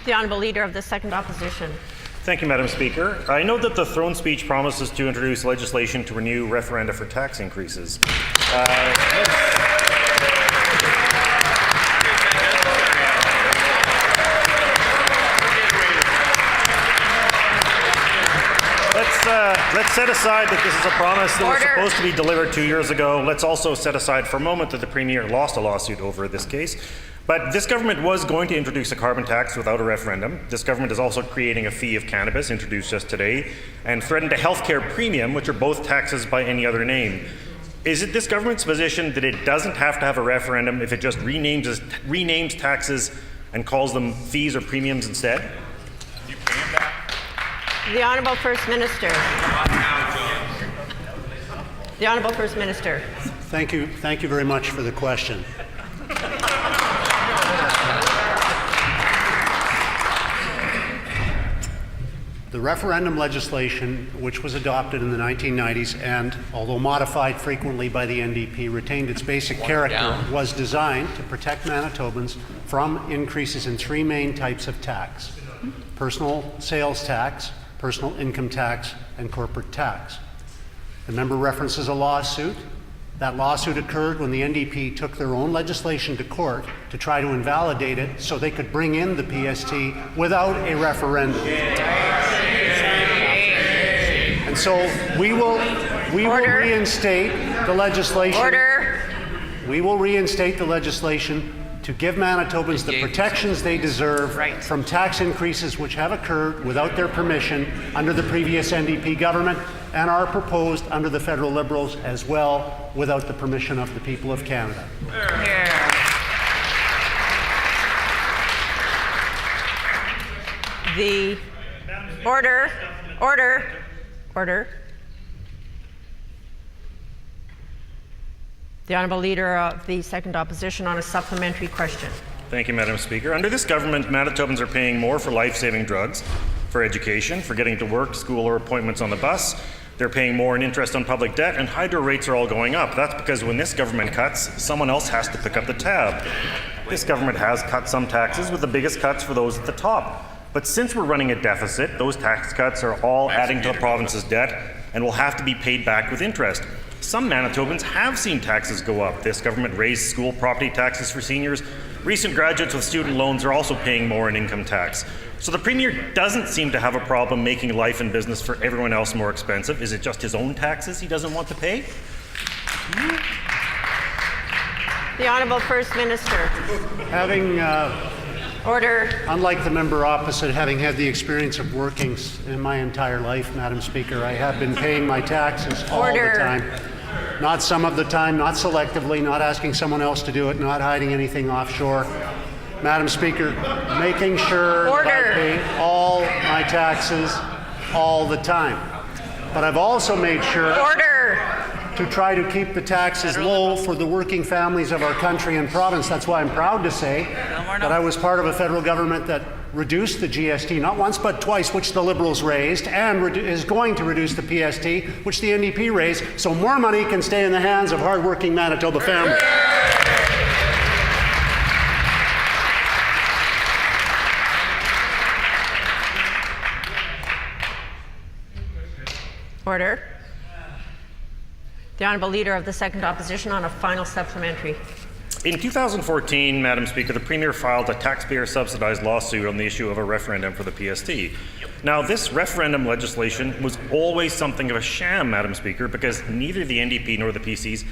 The Honourable Leader of the Second Opposition. Thank you, Madam Speaker. I note that the throne speech promises to introduce legislation to renew referenda for tax increases. Let's set aside that this is a promise that was supposed to be delivered 2 years ago. Let's also set aside for a moment that the Premier lost a lawsuit over this case. But this government was going to introduce a carbon tax without a referendum. This government is also creating a fee of cannabis, introduced just today, and threatened a healthcare premium, which are both taxes by any other name. Is it this government's position that it doesn't have to have a referendum if it just renames taxes and calls them fees or premiums instead? The Honourable First Minister. The Honourable First Minister. Thank you very much for the question. The referendum legislation, which was adopted in the 1990s and, although modified frequently by the NDP, retained its basic character, was designed to protect Manitobans from increases in three main types of tax: personal sales tax, personal income tax, and corporate tax. The member references a lawsuit. That lawsuit occurred when the NDP took their own legislation to court to try to invalidate it so they could bring in the PST without a referendum. And so we will reinstate the legislation. We will reinstate the legislation to give Manitobans the protections they deserve from tax increases which have occurred without their permission under the previous NDP government and are proposed under the federal Liberals as well without the permission of the people of Canada. The order. The Honourable Leader of the Second Opposition on a supplementary question. Thank you, Madam Speaker. Under this government, Manitobans are paying more for life-saving drugs, for education, for getting to work, school, or appointments on the bus. They're paying more in interest on public debt, and hydro rates are all going up. That's because when this government cuts, someone else has to pick up the tab. This government has cut some taxes, with the biggest cuts for those at the top. But since we're running a deficit, those tax cuts are all adding to the province's debt and will have to be paid back with interest. Some Manitobans have seen taxes go up. This government raised school property taxes for seniors. Recent graduates with student loans are also paying more in income tax. So the Premier doesn't seem to have a problem making life and business for everyone else more expensive. Is it just his own taxes he doesn't want to pay? The Honourable First Minister. Unlike the member opposite, having had the experience of working in my entire life, Madam Speaker, I have been paying my taxes all the time. Not some of the time, not selectively, not asking someone else to do it, not hiding anything offshore. Madam Speaker, making sure that I pay all my taxes all the time. But I've also made sure to try to keep the taxes low for the working families of our country and province. That's why I'm proud to say that I was part of a federal government that reduced the GST, not once but twice, which the Liberals raised, and is going to reduce the PST, which the NDP raised, so more money can stay in the hands of hardworking Manitoba families. Order. The Honourable Leader of the Second Opposition on a final supplementary. In 2014, Madam Speaker, the Premier filed a taxpayer-subsidized lawsuit on the issue of a referendum for the PST. Now, this referendum legislation was always something of a sham, Madam Speaker, because neither the NDP nor the PCs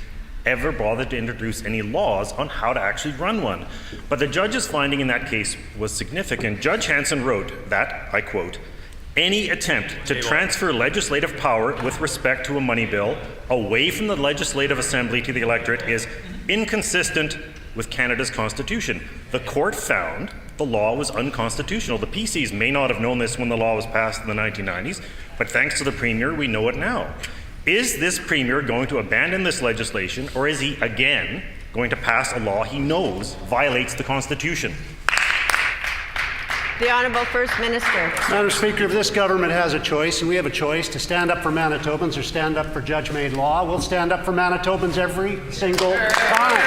ever bothered to introduce any laws on how to actually run one. But the judge's finding in that case was significant. Judge Hanson wrote that, I quote, "Any attempt to transfer legislative power with respect to a money bill away from the Legislative Assembly to the electorate is inconsistent with Canada's Constitution." The court found the law was unconstitutional. The PCs may not have known this when the law was passed in the 1990s, but thanks to the Premier, we know it now. Is this Premier going to abandon this legislation, or is he again going to pass a law he knows violates the Constitution? The Honourable First Minister. Madam Speaker, if this government has a choice, and we have a choice to stand up for Manitobans or stand up for judge-made law, we'll stand up for Manitobans every single time.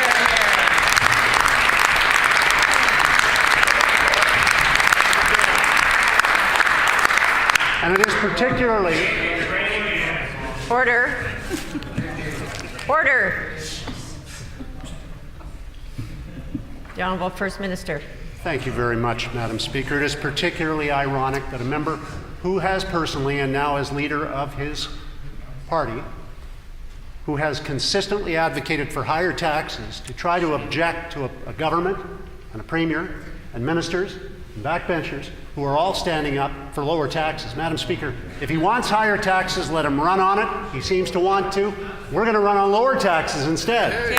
And it is particularly, Order. Order. The Honourable First Minister. thank you very much, Madam Speaker. It is particularly ironic that a member who has personally and now as leader of his party, who has consistently advocated for higher taxes, to try to object to a government and a premier and ministers and backbenchers who are all standing up for lower taxes. Madam Speaker, if he wants higher taxes, let him run on it. He seems to want to. We're going to run on lower taxes instead.